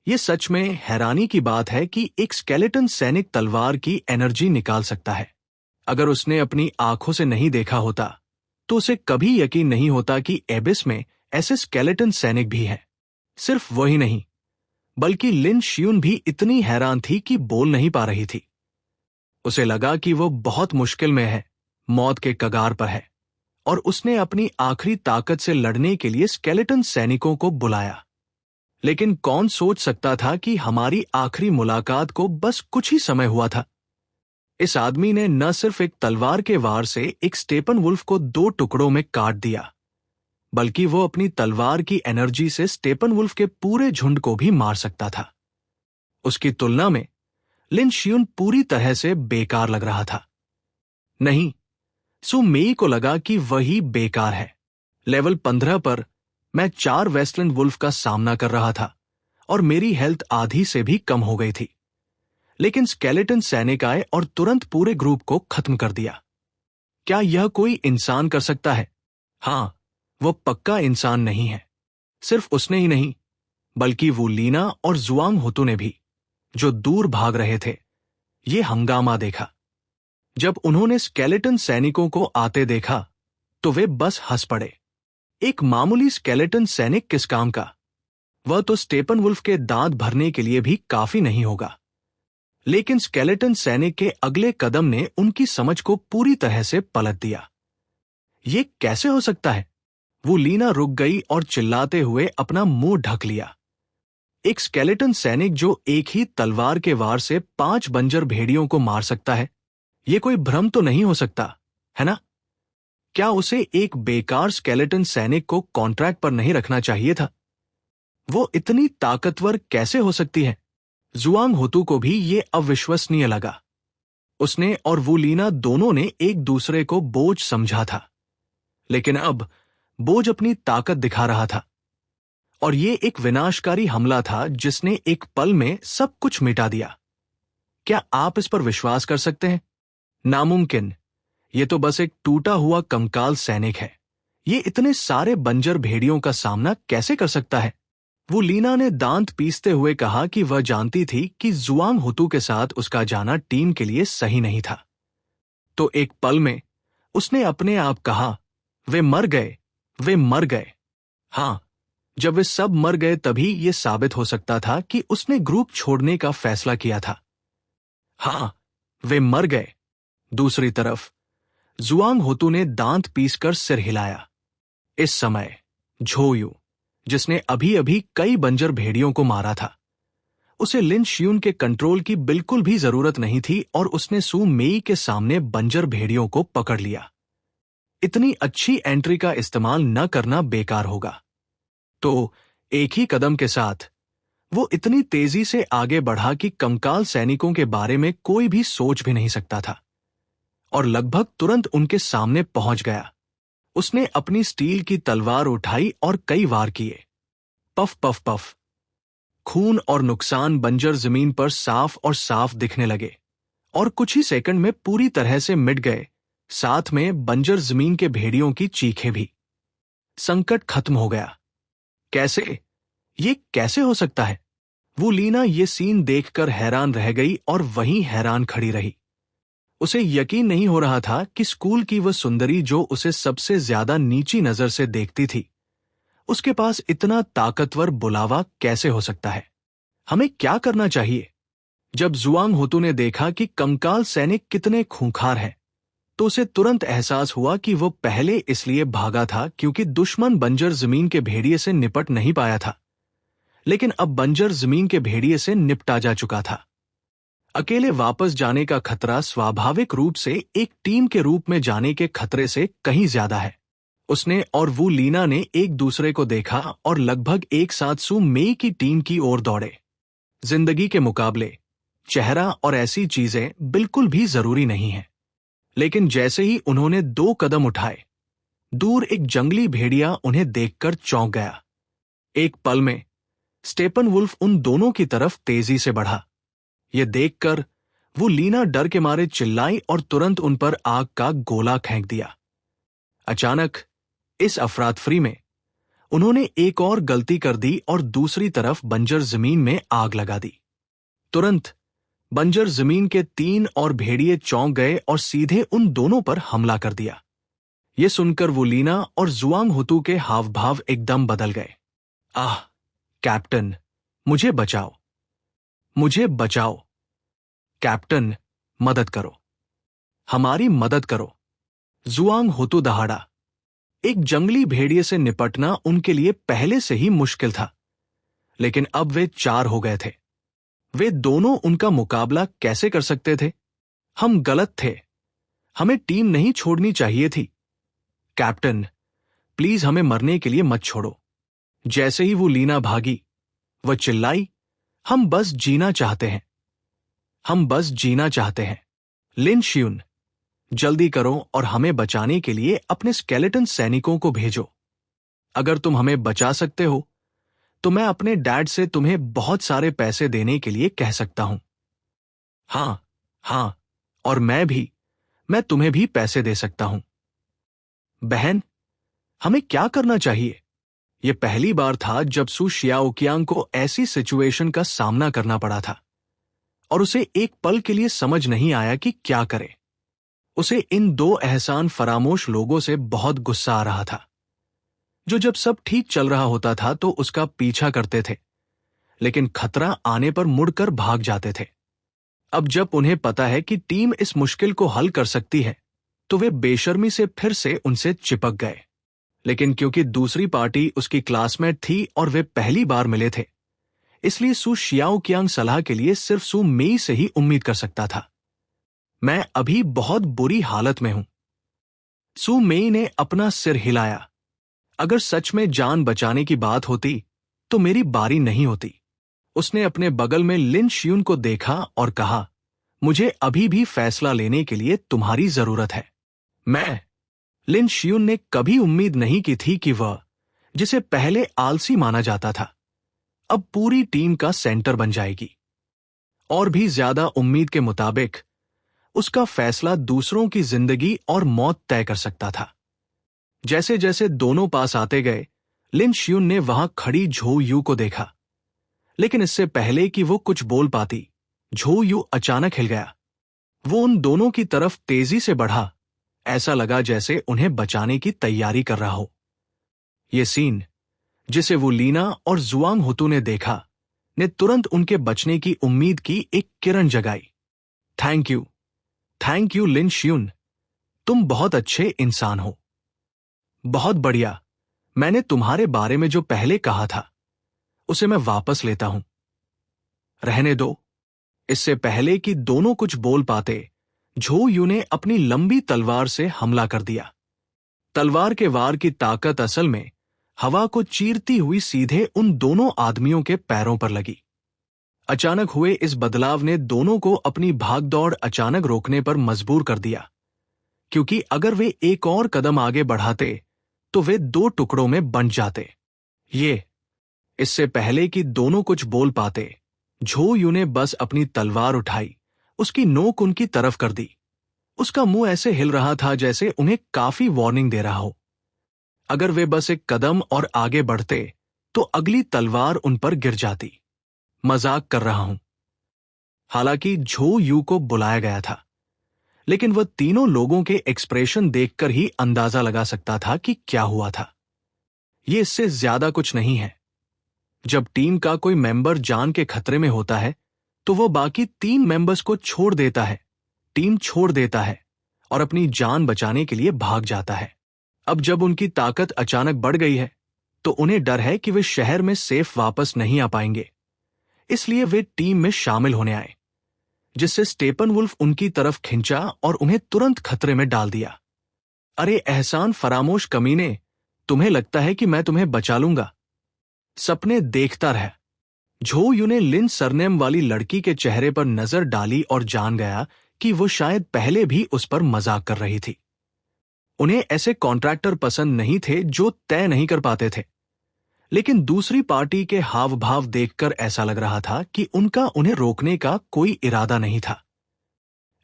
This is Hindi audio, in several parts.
ये सच में हैरानी की बात है कि एक स्केलेटन सैनिक तलवार की एनर्जी निकाल सकता है। अगर उसने अपनी आंखों से नहीं देखा होता तो उसे कभी यकीन नहीं होता कि एबिस में ऐसे स्केलेटन सैनिक भी हैं। सिर्फ वही नहीं, बल्कि लिन शियुन भी इतनी हैरान थी कि बोल नहीं पा रही थी। उसे लगा कि वो बहुत मुश्किल में है, मौत के कगार पर है, और उसने अपनी आखिरी ताकत से लड़ने के लिए स्केलेटन सैनिकों को बुलाया। लेकिन कौन सोच सकता था कि हमारी आखिरी मुलाकात को बस कुछ ही समय हुआ था। इस आदमी ने न सिर्फ एक तलवार के वार से एक स्टेपन वुल्फ को 2 टुकड़ों में काट दिया, बल्कि वो अपनी तलवार की एनर्जी से स्टेपन वुल्फ के पूरे झुंड को भी मार सकता था। उसकी तुलना में लिन शियुन पूरी तरह से बेकार लग रहा था। नहीं, सु मेई को लगा कि वही बेकार है। लेवल 15 पर मैं 4 वेस्टलैंड वुल्फ का सामना कर रहा था और मेरी हेल्थ आधी से भी कम हो गई थी। लेकिन स्केलेटन सैनिक आए और तुरंत पूरे ग्रुप को खत्म कर दिया। क्या यह कोई इंसान कर सकता है? हां, वो पक्का इंसान नहीं है। सिर्फ उसने ही नहीं, बल्कि वो लीना और जुआंग हुतु ने भी, जो दूर भाग रहे थे, ये हंगामा देखा। जब उन्होंने स्केलेटन सैनिकों को आते देखा तो वे बस हंस पड़े। एक मामूली स्केलेटन सैनिक किस काम का? वह तो स्टेपन वुल्फ के दांत भरने के लिए भी काफी नहीं होगा। लेकिन स्केलेटन सैनिक के अगले कदम ने उनकी समझ को पूरी तरह से पलट दिया। ये कैसे हो सकता है? वो लीना रुक गई और चिल्लाते हुए अपना मुंह ढक लिया। एक स्केलेटन सैनिक जो एक ही तलवार के वार से 5 बंजर भेड़ियों को मार सकता है, ये कोई भ्रम तो नहीं हो सकता, है ना? क्या उसे एक बेकार स्केलेटन सैनिक को कॉन्ट्रैक्ट पर नहीं रखना चाहिए था? वो इतनी ताकतवर कैसे हो सकती है? जुआंग हुतु को भी ये अविश्वसनीय लगा। उसने और वो लीना दोनों ने एक दूसरे को बोझ समझा था, लेकिन अब बोझ अपनी ताकत दिखा रहा था। और ये एक विनाशकारी हमला था जिसने एक पल में सब कुछ मिटा दिया। क्या आप इस पर विश्वास कर सकते हैं? नामुमकिन। ये तो बस एक टूटा हुआ कंकाल सैनिक है। ये इतने सारे बंजर भेड़ियों का सामना कैसे कर सकता है? वो लीना ने दांत पीसते हुए कहा कि वह जानती थी कि जुआंग हुतु के साथ उसका जाना टीम के लिए सही नहीं था। तो एक पल में उसने अपने आप कहा, वे मर गए, वे मर गए। हां, जब वे सब मर गए तभी यह साबित हो सकता था कि उसने ग्रुप छोड़ने का फैसला किया था। हां, वे मर गए। दूसरी तरफ जुआंग हुतु ने दांत पीसकर सिर हिलाया। इस समय झोयू, जिसने अभी अभी कई बंजर भेड़ियों को मारा था, उसे लिन शियुन के कंट्रोल की बिल्कुल भी जरूरत नहीं थी और उसने सु मेई के सामने बंजर भेड़ियों को पकड़ लिया। इतनी अच्छी एंट्री का इस्तेमाल न करना बेकार होगा। तो एक ही कदम के साथ वो इतनी तेजी से आगे बढ़ा कि कंकाल सैनिकों के बारे में कोई भी सोच भी नहीं सकता था, और लगभग तुरंत उनके सामने पहुंच गया। उसने अपनी स्टील की तलवार उठाई और कई वार किए। Puff puff puff. खून और नुकसान बंजर जमीन पर साफ और साफ दिखने लगे और कुछ ही सेकंड में पूरी तरह से मिट गए, साथ में बंजर जमीन के भेड़ियों की चीखें भी। संकट खत्म हो गया। कैसे? ये कैसे हो सकता है? वो लीना ये सीन देखकर हैरान रह गई और वहीं हैरान खड़ी रही। उसे यकीन नहीं हो रहा था कि स्कूल की वह सुंदरी जो उसे सबसे ज्यादा नीची नजर से देखती थी, उसके पास इतना ताकतवर बुलावा कैसे हो सकता है। हमें क्या करना चाहिए? जब जुआंग हुतु ने देखा कि कंकाल सैनिक कितने खूंखार हैं, तो उसे तुरंत एहसास हुआ कि वो पहले इसलिए भागा था क्योंकि दुश्मन बंजर जमीन के भेड़िए से निपट नहीं पाया था, लेकिन अब बंजर जमीन के भेड़िए से निपटा जा चुका था। अकेले वापस जाने का खतरा स्वाभाविक रूप से एक टीम के रूप में जाने के खतरे से कहीं ज्यादा है। उसने और वो लीना ने एक दूसरे को देखा और लगभग एक साथ सु मेई की टीम की ओर दौड़े। जिंदगी के मुकाबले चेहरा और ऐसी चीजें बिल्कुल भी जरूरी नहीं है, लेकिन जैसे ही उन्होंने 2 कदम उठाए, दूर एक जंगली भेड़िया उन्हें देखकर चौंक गया। एक पल में स्टेपन वुल्फ उन दोनों की तरफ तेजी से बढ़ा। यह देखकर वो लीना डर के मारे चिल्लाई और तुरंत उन पर आग का गोला फेंक दिया। अचानक इस अफरातफरी में उन्होंने एक और गलती कर दी और दूसरी तरफ बंजर जमीन में आग लगा दी। तुरंत बंजर जमीन के 3 और भेड़िए चौंक गए और सीधे उन दोनों पर हमला कर दिया। ये सुनकर वो लीना और जुआंग हुतू के हाव भाव एकदम बदल गए। आह कैप्टन, मुझे बचाओ, मुझे बचाओ, कैप्टन मदद करो, हमारी मदद करो। जुआंग हुतू दहाड़ा। एक जंगली भेड़िए से निपटना उनके लिए पहले से ही मुश्किल था, लेकिन अब वे 4 हो गए थे। वे दोनों उनका मुकाबला कैसे कर सकते थे? हम गलत थे, हमें टीम नहीं छोड़नी चाहिए थी। कैप्टन, प्लीज हमें मरने के लिए मत छोड़ो। जैसे ही वो लीना भागी, वह चिल्लाई, हम बस जीना चाहते हैं, हम बस जीना चाहते हैं। लिन शियुन, जल्दी करो और हमें बचाने के लिए अपने स्केलेटन सैनिकों को भेजो। अगर तुम हमें बचा सकते हो तो मैं अपने डैड से तुम्हें बहुत सारे पैसे देने के लिए कह सकता हूं। हां हां, और मैं तुम्हें भी पैसे दे सकता हूं। बहन, हमें क्या करना चाहिए? यह पहली बार था जब सू शियाओकियांग को ऐसी सिचुएशन का सामना करना पड़ा था और उसे एक पल के लिए समझ नहीं आया कि क्या करे। उसे इन 2 एहसान फरामोश लोगों से बहुत गुस्सा आ रहा था, जो जब सब ठीक चल रहा होता था तो उसका पीछा करते थे, लेकिन खतरा आने पर मुड़कर भाग जाते थे। अब जब उन्हें पता है कि टीम इस मुश्किल को हल कर सकती है, तो वे बेशर्मी से फिर से उनसे चिपक गए। लेकिन क्योंकि दूसरी पार्टी उसकी क्लासमेट थी और वे पहली बार मिले थे, इसलिए सू शियाओकियांग सलाह के लिए सिर्फ सू मेई से ही उम्मीद कर सकता था। मैं अभी बहुत बुरी हालत में हूं। सू मेई ने अपना सिर हिलाया। अगर सच में जान बचाने की बात होती तो मेरी बारी नहीं होती। उसने अपने बगल में लिन शियुन को देखा और कहा, मुझे अभी भी फैसला लेने के लिए तुम्हारी जरूरत है। लिन शियुन ने कभी उम्मीद नहीं की थी कि वह, जिसे पहले आलसी माना जाता था, अब पूरी टीम का सेंटर बन जाएगी। और भी ज्यादा उम्मीद के मुताबिक उसका फैसला दूसरों की जिंदगी और मौत तय कर सकता था। जैसे जैसे दोनों पास आते गए, लिन शियुन ने वहां खड़ी झो यू को देखा, लेकिन इससे पहले कि वो कुछ बोल पाती, झो यू अचानक हिल गया। वो उन दोनों की तरफ तेजी से बढ़ा, ऐसा लगा जैसे उन्हें बचाने की तैयारी कर रहा हो। ये सीन, जिसे वो लीना और जुआंग हुतू ने देखा, ने तुरंत उनके बचने की उम्मीद की एक किरण जगाई। थैंक यू लिन शियुन, तुम बहुत अच्छे इंसान हो। बहुत बढ़िया, मैंने तुम्हारे बारे में जो पहले कहा था उसे मैं वापस लेता हूं। रहने दो। इससे पहले कि दोनों कुछ बोल पाते, झो यू ने अपनी लंबी तलवार से हमला कर दिया। तलवार के वार की ताकत असल में हवा को चीरती हुई सीधे उन दोनों आदमियों के पैरों पर लगी। अचानक हुए इस बदलाव ने दोनों को अपनी भागदौड़ अचानक रोकने पर मजबूर कर दिया, क्योंकि अगर वे एक और कदम आगे बढ़ाते तो वे 2 टुकड़ों में बंट जाते। इससे पहले कि दोनों कुछ बोल पाते, झो यू ने बस अपनी तलवार उठाई, उसकी नोक उनकी तरफ कर दी। उसका मुंह ऐसे हिल रहा था जैसे उन्हें काफी वार्निंग दे रहा हो। अगर वे बस एक कदम और आगे बढ़ते तो अगली तलवार उन पर गिर जाती। मजाक कर रहा हूं। हालांकि झो यू को बुलाया गया था, लेकिन वह तीनों लोगों के एक्सप्रेशन देखकर ही अंदाजा लगा सकता था कि क्या हुआ था। ये इससे ज्यादा कुछ नहीं है। जब टीम का कोई मेंबर जान के खतरे में होता है तो वो बाकी 3 मेंबर्स को छोड़ देता है, टीम छोड़ देता है और अपनी जान बचाने के लिए भाग जाता है। अब जब उनकी ताकत अचानक बढ़ गई है तो उन्हें डर है कि वे शहर में सेफ वापस नहीं आ पाएंगे। इसलिए वे टीम में शामिल होने आए, जिससे स्टेपनवुल्फ उनकी तरफ खिंचा और उन्हें तुरंत खतरे में डाल दिया। अरे एहसान फरामोश कमीने, तुम्हें लगता है कि मैं तुम्हें बचा लूंगा? सपने देखता रह। झो यू ने लिन सरनेम वाली लड़की के चेहरे पर नजर डाली और जान गया कि वो शायद पहले भी उस पर मजाक कर रही थी। उन्हें ऐसे कॉन्ट्रैक्टर पसंद नहीं थे जो तय नहीं कर पाते थे, लेकिन दूसरी पार्टी के हाव भाव देखकर ऐसा लग रहा था कि उनका उन्हें रोकने का कोई इरादा नहीं था।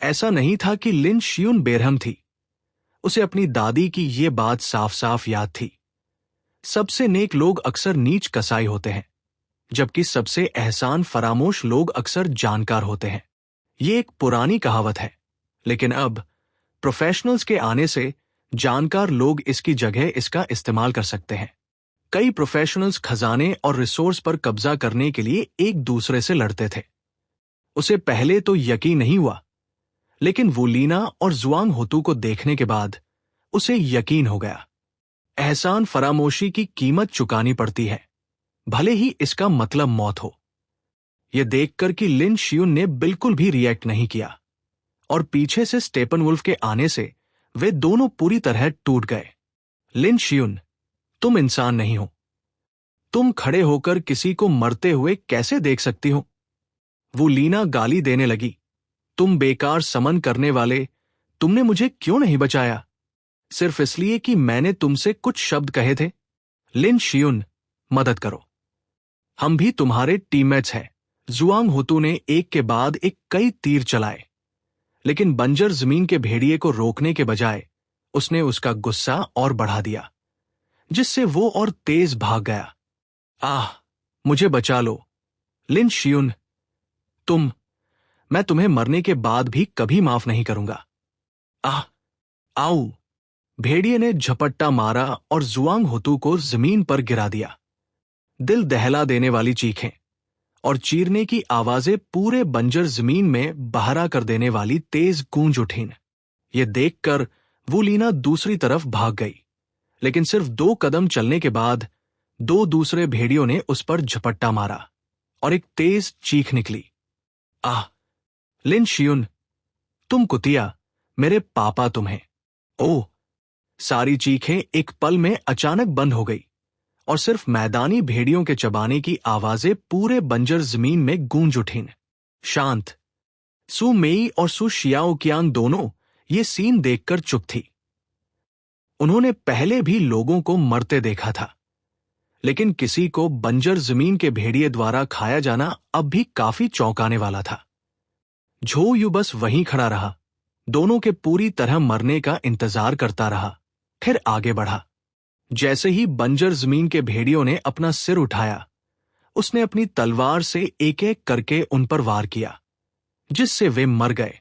ऐसा नहीं था कि लिन शियुन बेरहम थी। उसे अपनी दादी की ये बात साफ साफ याद थी। सबसे नेक लोग अक्सर नीच कसाई होते हैं, जबकि सबसे एहसान फरामोश लोग अक्सर जानकार होते हैं। ये एक पुरानी कहावत है, लेकिन अब प्रोफेशनल्स के आने से जानकार लोग इसकी जगह इसका इस्तेमाल कर सकते हैं। कई प्रोफेशनल्स खजाने और रिसोर्स पर कब्जा करने के लिए एक दूसरे से लड़ते थे। उसे पहले तो यकीन नहीं हुआ, लेकिन वो लीना और जुआंग होतू को देखने के बाद उसे यकीन हो गया। एहसान फरामोशी की कीमत चुकानी पड़ती है, भले ही इसका मतलब मौत हो। यह देखकर कि लिन शियुन ने बिल्कुल भी रिएक्ट नहीं किया और पीछे से स्टेपनवुल्फ के आने से वे दोनों पूरी तरह टूट गए। लिन शियुन, तुम इंसान नहीं हो। तुम खड़े होकर किसी को मरते हुए कैसे देख सकती हो? वो लीना गाली देने लगी। तुम बेकार समन करने वाले, तुमने मुझे क्यों नहीं बचाया? सिर्फ इसलिए कि मैंने तुमसे कुछ शब्द कहे थे? लिन शियुन, मदद करो। हम भी तुम्हारे टीममेट्स हैं। जुआंग होतू ने एक के बाद एक कई तीर चलाए, लेकिन बंजर जमीन के भेड़िए को रोकने के बजाय उसने उसका गुस्सा और बढ़ा दिया, जिससे वो और तेज भाग गया। आह, मुझे बचा लो लिन शियुन। मैं तुम्हें मरने के बाद भी कभी माफ नहीं करूंगा। आह, आऊ। भेड़िए ने झपट्टा मारा और जुआंग होतू को जमीन पर गिरा दिया। दिल दहला देने वाली चीखें और चीरने की आवाजें पूरे बंजर जमीन में बहरा कर देने वाली तेज गूंज उठीं। ये देखकर वो लीना दूसरी तरफ भाग गई, लेकिन सिर्फ 2 कदम चलने के बाद 2 दूसरे भेड़ियों ने उस पर झपट्टा मारा और एक तेज चीख निकली। आह, लिन शियुन, तुम कुतिया, मेरे पापा तुम्हें। ओह! सारी चीखें एक पल में अचानक बंद हो गई और सिर्फ मैदानी भेड़ियों के चबाने की आवाजें पूरे बंजर जमीन में गूंज उठीं। शांत। सु मेई और सु शियाओकियांग दोनों ये सीन देखकर चुप थी। उन्होंने पहले भी लोगों को मरते देखा था, लेकिन किसी को बंजर जमीन के भेड़िए द्वारा खाया जाना अब भी काफी चौंकाने वाला था। झो यू बस वहीं खड़ा रहा, दोनों के पूरी तरह मरने का इंतजार करता रहा, फिर आगे बढ़ा। जैसे ही बंजर जमीन के भेड़ियों ने अपना सिर उठाया, उसने अपनी तलवार से एक एक करके उन पर वार किया, जिससे वे मर गए।